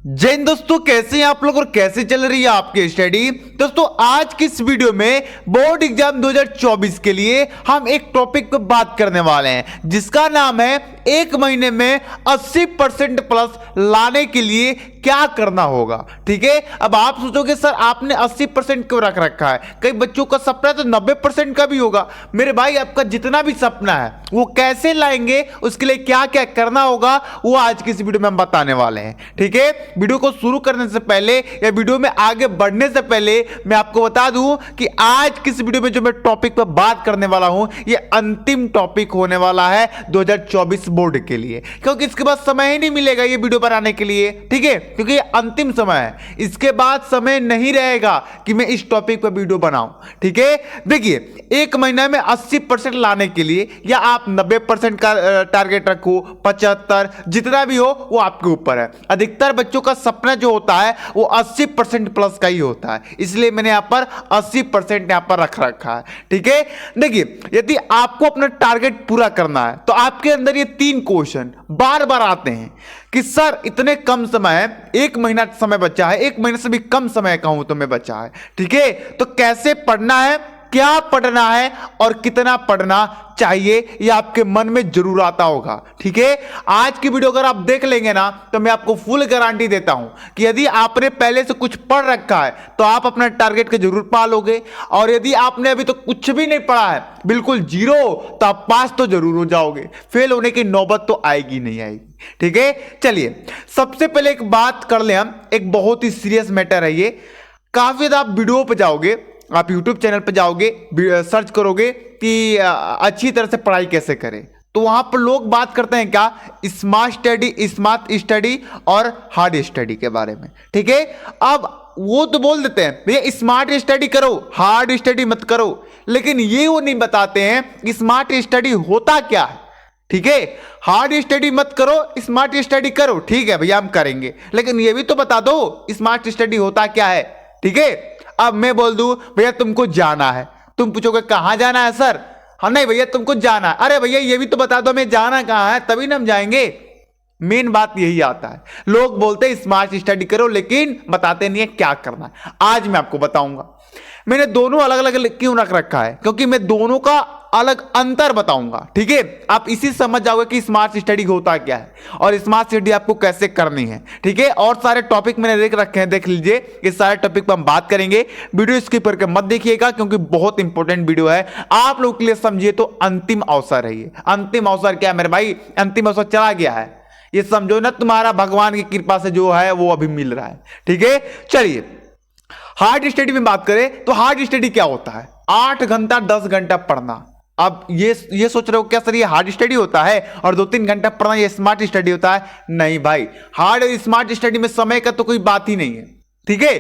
जय हिंद दोस्तों, कैसे हैं आप लोग और कैसे चल रही है आपकी स्टडी। दोस्तों आज की इस वीडियो में बोर्ड एग्जाम 2024 के लिए हम एक टॉपिक पर बात करने वाले हैं जिसका नाम है एक महीने में 80% प्लस लाने के लिए क्या करना होगा। ठीक है, अब आप सोचोगे सर आपने 80% क्यों रख रखा है, कई बच्चों का सपना तो 90% का भी होगा। मेरे भाई आपका जितना भी सपना है वो कैसे लाएंगे, उसके लिए क्या क्या करना होगा वो आज की इस वीडियो में हम बताने वाले हैं। ठीक है, वीडियो को शुरू करने से पहले या वीडियो में आगे बढ़ने से पहले मैं आपको बता दूं कि आज किस वीडियो में जो मैं टॉपिक पर बात करने वाला हूं ये अंतिम टॉपिक होने वाला है 2024 बोर्ड के लिए, क्योंकि इसके बाद समय ही नहीं मिलेगा ये वीडियो बनाने के लिए। ठीक है, क्योंकि ये अंतिम समय है, इसके बाद समय नहीं रहेगा कि मैं इस टॉपिक पर वीडियो बनाऊं। ठीक है, देखिए एक महीना में 80% लाने के लिए या आप 90% का टारगेट रखो, 75 जितना भी हो वो आपके ऊपर है। अधिकतर बच्चों का सपना जो होता है वो 80% प्लस का ही होता है, इसलिए मैंने यहां पर 80% यहां पर रख रखा है। ठीक है, देखिए यदि आपको अपना टारगेट पूरा करना है तो आपके अंदर ये 3 क्वेश्चन बार बार आते हैं कि सर इतने कम समय है, एक महीना समय बचा है, एक महीने से भी कम समय कहूं तो मैं बचा है। ठीक है, तो कैसे पढ़ना है, क्या पढ़ना है और कितना पढ़ना चाहिए, ये आपके मन में जरूर आता होगा। ठीक है, आज की वीडियो अगर आप देख लेंगे ना तो मैं आपको फुल गारंटी देता हूं कि यदि आपने पहले से कुछ पढ़ रखा है तो आप अपना टारगेट को जरूर पा लोगे, और यदि आपने अभी तो कुछ भी नहीं पढ़ा है, बिल्कुल जीरो, तो आप पास तो जरूर हो जाओगे, फेल होने की नौबत तो आएगी नहीं आएगी। ठीक है, चलिए सबसे पहले एक बात कर ले हम, एक बहुत ही सीरियस मैटर है ये। काफी ज्यादा आप वीडियो पे जाओगे, आप YouTube चैनल पर जाओगे, सर्च करोगे कि अच्छी तरह से पढ़ाई कैसे करें, तो वहां पर लोग बात करते हैं क्या, स्मार्ट स्टडी और हार्ड स्टडी के बारे में। ठीक है, अब वो तो बोल देते हैं भैया स्मार्ट स्टडी करो, हार्ड स्टडी मत करो, लेकिन ये वो नहीं बताते हैं कि स्मार्ट स्टडी होता क्या है। ठीक है, हार्ड स्टडी मत करो, स्मार्ट स्टडी करो, ठीक है भैया हम करेंगे, लेकिन ये भी तो बता दो स्मार्ट स्टडी होता क्या है। ठीक है, अब मैं बोल दूं भैया तुमको जाना है, तुम पूछोगे कहां जाना है सर, हाँ नहीं भैया तुमको जाना है, अरे भैया ये भी तो बता दो हमें जाना कहां है तभी ना हम जाएंगे। मेन बात यही आता है, लोग बोलते हैं स्मार्ट स्टडी करो लेकिन बताते नहीं है क्या करना है। आज मैं आपको बताऊंगा, मैंने दोनों अलग अलग क्यों रख रखा है, क्योंकि मैं दोनों का अलग अंतर बताऊंगा। ठीक है, आप इसी समझ जाओगे कि स्मार्ट स्टडी होता क्या है और स्मार्ट स्टडी आपको कैसे करनी है। ठीक है, और सारे टॉपिक मैंने देख रखे हैं, देख लीजिए, इस सारे टॉपिक पर हम बात करेंगे। वीडियो स्किप करके मत देखिएगा क्योंकि बहुत इंपॉर्टेंट वीडियो है, आप लोग के लिए समझिए तो अंतिम अवसर है ये। अंतिम अवसर क्या है मेरे भाई, अंतिम अवसर चला गया है, ये समझो ना, तुम्हारा भगवान की कृपा से जो है वो अभी मिल रहा है। ठीक है, चलिए हार्ड स्टडी में बात करें तो हार्ड स्टडी क्या होता है, 8 घंटा 10 घंटा पढ़ना। अब ये सोच रहे हो क्या सर ये हार्ड स्टडी होता है और 2-3 घंटा पढ़ना ये स्मार्ट स्टडी होता है? नहीं भाई, हार्ड और स्मार्ट स्टडी में समय का तो कोई बात ही नहीं है। ठीक है,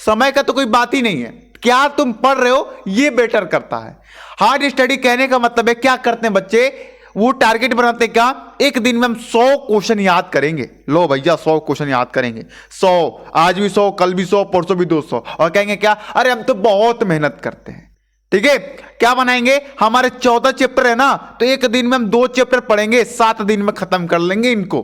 समय का तो कोई बात ही नहीं है, क्या तुम पढ़ रहे हो ये बेटर करता है। हार्ड स्टडी कहने का मतलब है क्या करते हैं बच्चे, वो टारगेट बनाते हैं क्या, एक दिन में हम 100 क्वेश्चन याद करेंगे। लो भैया 100 क्वेश्चन याद करेंगे, 100 आज भी 100, कल भी 100, परसों भी 200, और कहेंगे क्या, अरे हम तो बहुत मेहनत करते हैं। ठीक है, क्या बनाएंगे, हमारे 14 चैप्टर है ना, तो एक दिन में हम 2 चैप्टर पढ़ेंगे, 7 दिन में खत्म कर लेंगे इनको,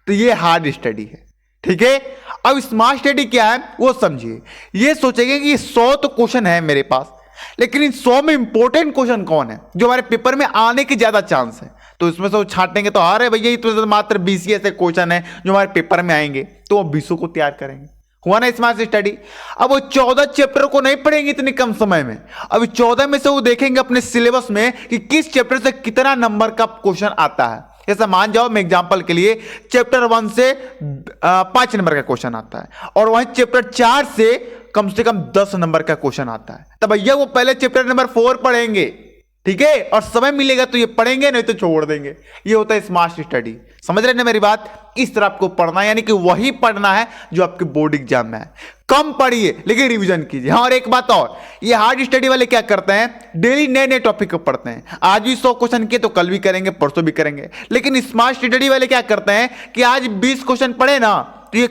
तो ये हार्ड स्टडी है। ठीक है, अब स्मार्ट स्टडी क्या है वो समझिए, ये सोचेंगे कि 100 तो क्वेश्चन है मेरे पास, लेकिन इन 100 में इंपॉर्टेंट क्वेश्चन कौन है जो हमारे पेपर में आने की ज्यादा चांस है, तो इसमें से वो छांटेंगे, तो अरे भैया ये तो मात्र 20 ऐसे क्वेश्चन है जो हमारे पेपर में आएंगे, तो वो 20 को तैयार करेंगे। हुआ ना स्मार्ट स्टडी। अब वो 14 चैप्टर को नहीं पढ़ेंगे इतने कम समय में, अभी 14 में से वो देखेंगे अपने सिलेबस में कि किस चैप्टर से कितना नंबर का क्वेश्चन आता है। जैसा मान जाओ मैं एग्जांपल के लिए चैप्टर 1 से 5 नंबर का क्वेश्चन आता है और वहीं चैप्टर 4 से कम 10 नंबर का क्वेश्चन आता है, तब भैया वो पहले चैप्टर नंबर 4 पढ़ेंगे। ठीक है, और समय मिलेगा तो ये पढ़ेंगे, नहीं तो छोड़ देंगे। ये होता है स्मार्ट स्टडी, समझ रहे ना मेरी बात, इस तरह आपको पढ़ना है, यानी कि वही पढ़ना है जो आपके बोर्ड एग्जाम में है। कम पढ़िए लेकिन रिवीजन कीजिए। हाँ, और एक बात और, ये हार्ड स्टडी वाले क्या करते हैं, डेली नए नए टॉपिक को पढ़ते हैं, आज भी 100 क्वेश्चन किए तो कल भी करेंगे, परसों भी करेंगे। लेकिन स्मार्ट स्टडी वाले क्या करते हैं कि आज 20 क्वेश्चन पढ़े ना, तो ये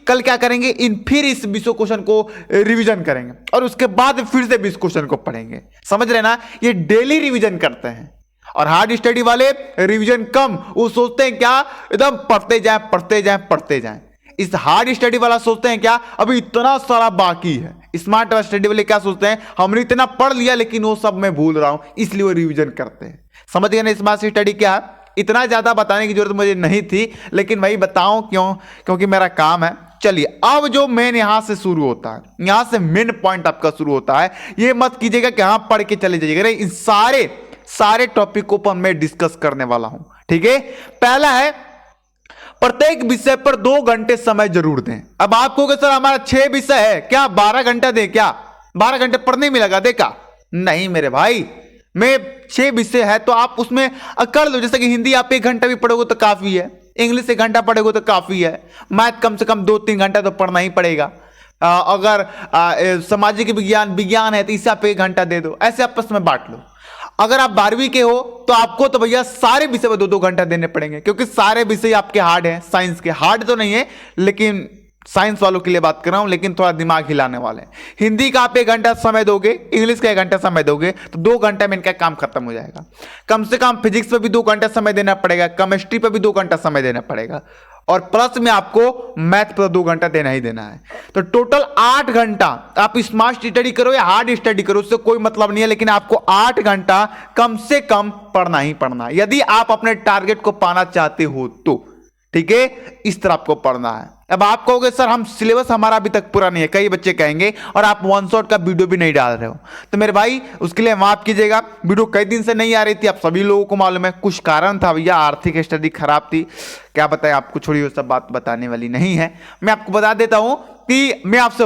कल क्या करेंगे, फिर इस 20 क्वेश्चन को रिवीजन करेंगे और उसके बाद फिर से 20 क्वेश्चन को पढ़ेंगे। समझ रहे ना, ये डेली रिवीजन करते हैं। और हार्ड स्टडी वाले रिवीजन कम, वो सोचते हैं क्या, एकदम पढ़ते जाएं पढ़ते जाएं पढ़ते जाएं। इस हार्ड स्टडी वाला सोचते हैं क्या अभी इतना सारा बाकी है, स्मार्ट स्टडी वाले क्या सोचते हैं हमने इतना पढ़ लिया लेकिन वो सब मैं भूल रहा हूं, इसलिए वो रिवीजन करते हैं। समझ गए ना स्मार्ट स्टडी क्या है? इतना ज्यादा बताने की जरूरत मुझे नहीं थी, लेकिन भाई बताऊं क्यों, क्योंकि मेरा काम है। चलिए अब जो मेन यहां से शुरू होता है, यहां से मेन पॉइंट आपका शुरू होता है। ये मत कीजिएगा कि हाँ पढ़ के चले जाइएगा, इन सारे टॉपिक को मैं डिस्कस करने वाला हूं। ठीक है, पहला है प्रत्येक विषय पर 2 घंटे समय जरूर दें। अब आप कहोगे सर हमारा 6 विषय है, क्या 12 घंटा दें? क्या 12 घंटे पढ़ने में लगा देखा? नहीं मेरे भाई, मैं 6 विषय है तो आप उसमें कर लो। जैसे कि हिंदी आप 1 घंटा भी पढ़ोगे तो काफी है, इंग्लिश 1 घंटा पढ़ोगे तो काफी है, मैथ कम से कम 2-3 घंटा तो पढ़ना ही पड़ेगा। अगर सामाजिक विज्ञान है तो इसे आप 1 घंटा दे दो, ऐसे आपस में बांट लो। अगर आप 12वीं के हो तो आपको तो भैया सारे विषय में 2-2 घंटा देने पड़ेंगे, क्योंकि सारे विषय आपके हार्ड हैं। साइंस के हार्ड तो नहीं है, लेकिन साइंस वालों के लिए बात कर रहा हूं, लेकिन थोड़ा दिमाग हिलाने वाले हैं। हिंदी का आप 1 घंटा समय दोगे, इंग्लिश का 1 घंटा समय दोगे तो 2 घंटे में इनका काम खत्म हो जाएगा। कम से कम फिजिक्स पे भी 2 घंटा समय देना पड़ेगा, केमिस्ट्री पे भी 2 घंटा समय देना पड़ेगा, और प्लस में आपको मैथ पर 2 घंटा देना ही देना है। तो टोटल 8 घंटा आप स्मार्ट स्टडी करो या हार्ड स्टडी करो, उससे कोई मतलब नहीं है, लेकिन आपको 8 घंटा कम से कम पढ़ना ही पढ़ना है, यदि आप अपने टारगेट को पाना चाहते हो तो। ठीक है, इस तरह आपको पढ़ना है। अब आप कहोगे सर हम सिलेबस हमारा अभी तक पूरा नहीं है, कई बच्चे कहेंगे, और आप 1 शॉट का वीडियो भी नहीं डाल रहे हो, तो मेरे भाई उसके लिए माफ कीजिएगा, वीडियो कई दिन से नहीं आ रही थी, आप सभी लोगों को मालूम है। कुछ कारण था भैया, आर्थिक स्थिति खराब थी, क्या बताएं आपको, छोड़िए वो सब बात बताने वाली नहीं है। मैं आपको बता देता हूं कि मैं आपसे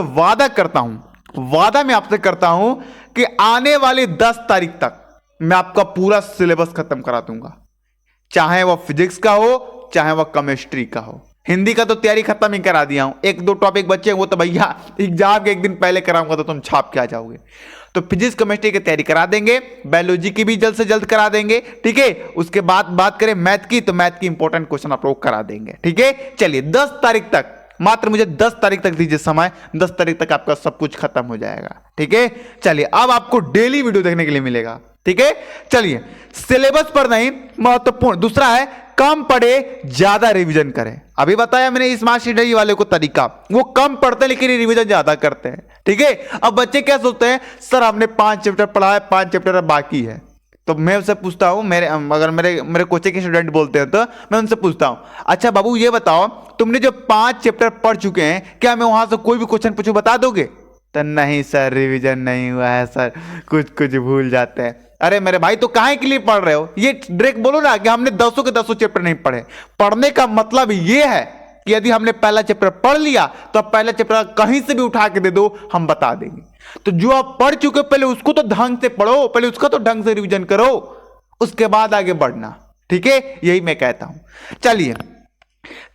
वादा मैं आपसे करता हूं कि आने वाली 10 तारीख तक मैं आपका पूरा सिलेबस खत्म करा दूंगा, चाहे वह फिजिक्स का हो चाहे वह केमिस्ट्री का हो। हिंदी का तो तैयारी खत्म ही करा दिया हूं, 1-2 टॉपिक बचे वो तो भैया एग्जाम के 1 दिन पहले कराऊंगा तो तुम छाप के आ जाओगे। तो फिजिक्स केमिस्ट्री की तैयारी करा देंगे, बायोलॉजी की भी जल्द से जल्द करा देंगे। ठीक है, उसके बाद बात करें मैथ की, तो मैथ की इंपॉर्टेंट क्वेश्चन आप लोग करा देंगे। ठीक है, चलिए 10 तारीख तक, मात्र मुझे 10 तारीख तक दीजिए समय, 10 तारीख तक आपका सब कुछ खत्म हो जाएगा। ठीक है, चलिए अब आपको डेली वीडियो देखने के लिए मिलेगा। ठीक है, चलिए सिलेबस पर नहीं, महत्वपूर्ण दूसरा है कम पढ़े ज्यादा रिवीजन करें। अभी बताया मैंने स्मार्ट स्टडी वाले को तरीका, वो कम पढ़ते हैं लेकिन रिवीजन ज्यादा करते हैं। ठीक है, अब बच्चे क्या सोचते हैं सर हमने 5 चैप्टर पढ़ा है, 5 चैप्टर बाकी है, तो मैं उनसे पूछता हूं, अगर मेरे कोचिंग के स्टूडेंट बोलते हैं तो मैं उनसे पूछता हूं, अच्छा बाबू ये बताओ तुमने जो 5 चैप्टर पढ़ चुके हैं, क्या मैं वहां से कोई भी क्वेश्चन पूछूं बता दोगे? तो नहीं सर रिवीजन नहीं हुआ है सर, कुछ भूल जाते हैं। अरे मेरे भाई तो काहे के लिए पढ़ रहे हो? ये डायरेक्ट बोलो ना कि हमने 10 के 10 चैप्टर नहीं पढ़े। पढ़ने का मतलब ये है कि यदि हमने पहला चैप्टर पढ़ लिया तो अब पहला चैप्टर कहीं से भी उठा के दे दो, हम बता देंगे। तो जो आप पढ़ चुके पहले उसको तो ढंग से पढ़ो, पहले उसका तो ढंग से रिवीजन करो, उसके बाद आगे बढ़ना। ठीक है, यही मैं कहता हूं। चलिए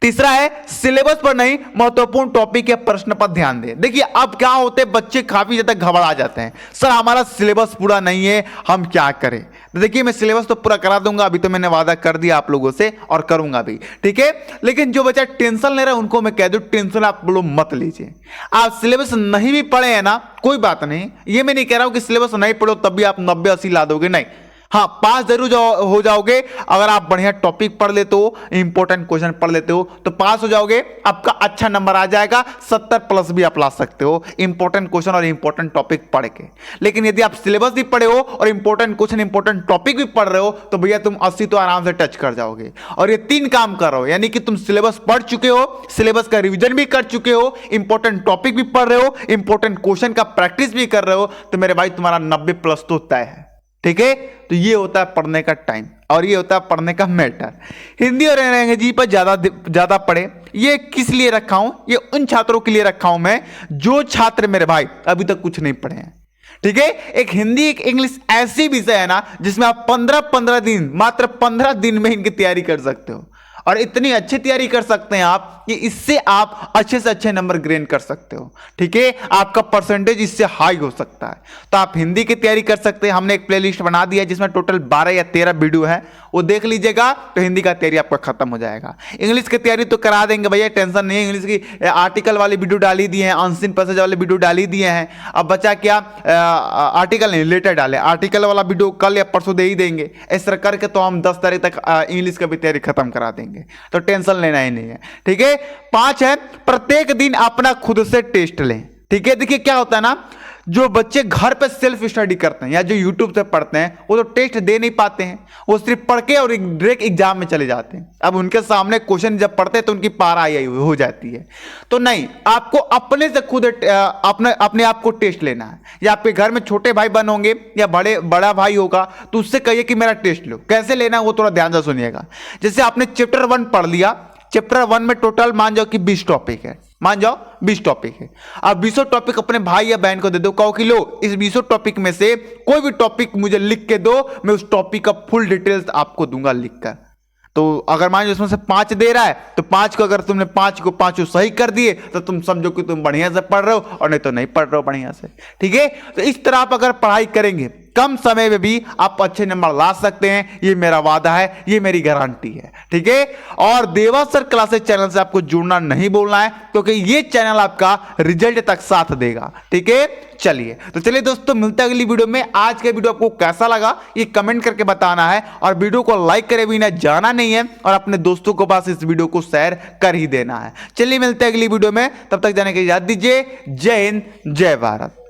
तीसरा है सिलेबस पर नहीं, महत्वपूर्ण टॉपिक या प्रश्न पर ध्यान दें। देखिए अब क्या होते हैं, बच्चे काफी ज्यादा घबरा जाते हैं, सर हमारा सिलेबस पूरा नहीं है, हम क्या करें? तो देखिए मैं सिलेबस तो पूरा करा दूंगा, अभी तो मैंने वादा कर दिया आप लोगों से और करूंगा भी। ठीक है, लेकिन जो बच्चा टेंशन ले रहा है उनको मैं कह दूं टेंशन आप लोग मत लीजिए। आप सिलेबस नहीं भी पढ़े हैं ना, कोई बात नहीं, ये मैं नहीं कह रहा हूं कि सिलेबस नहीं पढ़ो तब भी आप 90-80 ला दोगे, नहीं, हाँ पास जरूर हो जाओगे अगर आप बढ़िया टॉपिक पढ़ लेते हो, इंपॉर्टेंट क्वेश्चन पढ़ लेते हो तो पास हो जाओगे, आपका अच्छा नंबर आ जाएगा, 70+ भी आप ला सकते हो इंपॉर्टेंट क्वेश्चन और इंपॉर्टेंट टॉपिक पढ़ के। लेकिन यदि आप सिलेबस भी पढ़े हो और इंपॉर्टेंट क्वेश्चन इंपॉर्टेंट टॉपिक भी पढ़ रहे हो तो भैया तुम 80 तो आराम से टच कर जाओगे। और ये 3 काम कर रहे हो, यानी कि तुम सिलेबस पढ़ चुके हो, सिलेबस का रिविजन भी कर चुके हो, इंपॉर्टेंट टॉपिक भी पढ़ रहे हो, इंपॉर्टेंट क्वेश्चन का प्रैक्टिस भी कर रहे हो, तो मेरे भाई तुम्हारा 90+ तो तय है। ठीक है, तो ये होता है पढ़ने का टाइम और ये होता है पढ़ने का मैटर। हिंदी और अंग्रेजी पर ज्यादा पढ़े, ये किस लिए रखा हूं? ये उन छात्रों के लिए रखा हूं मैं जो छात्र मेरे भाई अभी तक कुछ नहीं पढ़े हैं। ठीक है, एक हिंदी एक इंग्लिश ऐसी विषय है ना जिसमें आप 15 दिन, मात्र 15 दिन में इनकी तैयारी कर सकते हो, और इतनी अच्छी तैयारी कर सकते हैं आप कि इससे आप अच्छे से अच्छे नंबर गेन कर सकते हो। ठीक है, आपका परसेंटेज इससे हाई हो सकता है। तो आप हिंदी की तैयारी कर सकते हैं, हमने एक प्लेलिस्ट बना दिया है जिसमें टोटल 12 या 13 वीडियो है, वो देख लीजिएगा तो हिंदी का तैयारी आपका खत्म हो जाएगा। इंग्लिश की तैयारी तो करा देंगे भैया, टेंशन नहीं है। इंग्लिश की आर्टिकल वाली वीडियो डाली दिए हैं, अनसीन पैसेज वाले वीडियो डाली दिए हैं। अब बचा क्या, आर्टिकल नहीं लेटर डाले, आर्टिकल वाला वीडियो कल या परसों दे ही देंगे। इस तरह करके तो हम 10 तारीख तक इंग्लिश का भी तैयारी खत्म करा देंगे, तो टेंशन लेना ही नहीं है। ठीक है। 5 है, प्रत्येक दिन अपना खुद से टेस्ट लें। ठीक है। देखिए क्या होता है ना, जो बच्चे घर पे सेल्फ स्टडी करते हैं या जो यूट्यूब से पढ़ते हैं वो तो टेस्ट दे नहीं पाते हैं, वो सिर्फ पढ़ के और डायरेक्ट एग्जाम में चले जाते हैं। अब उनके सामने क्वेश्चन जब पढ़ते हैं तो उनकी पारा आई हो जाती है। तो नहीं, आपको अपने से खुद अपने आप को टेस्ट लेना है। या आपके घर में छोटे भाई बहन होंगे या बड़ा भाई होगा तो उससे कहिए कि मेरा टेस्ट लो। कैसे लेना है वो थोड़ा ध्यान से सुनिएगा। जैसे आपने चैप्टर 1 पढ़ लिया, चैप्टर 1 में टोटल मान जाओ कि 20 टॉपिक है, मान जाओ 20 टॉपिक है। अब 20 टॉपिक अपने भाई या बहन को दे दो, कहो कि लो इस 20 टॉपिक में से कोई भी टॉपिक मुझे लिख के दो, मैं उस टॉपिक का फुल डिटेल्स आपको दूंगा लिखकर। तो अगर मान लो इसमें से 5 दे रहा है तो 5 को अगर तुमने 5 को 5 सही कर दिए तो तुम समझो कि तुम बढ़िया से पढ़ रहे हो, और नहीं तो नहीं पढ़ रहे हो बढ़िया से। ठीक है। तो इस तरह आप अगर पढ़ाई करेंगे कम समय में भी आप अच्छे नंबर ला सकते हैं, ये मेरा वादा है, ये मेरी गारंटी है। ठीक है। और देवा सर क्लासेस चैनल से आपको जुड़ना नहीं बोलना है, क्योंकि ये चैनल आपका रिजल्ट तक साथ देगा। ठीक है। चलिए तो चलिए दोस्तों, मिलते हैं अगली वीडियो में। आज का वीडियो आपको कैसा लगा ये कमेंट करके बताना है, और वीडियो को लाइक करे बिना जाना नहीं है, और अपने दोस्तों के पास इस वीडियो को शेयर कर ही देना है। चलिए मिलते हैं अगली वीडियो में, तब तक जाने की इजाजत दीजिए। जय हिंद, जय भारत।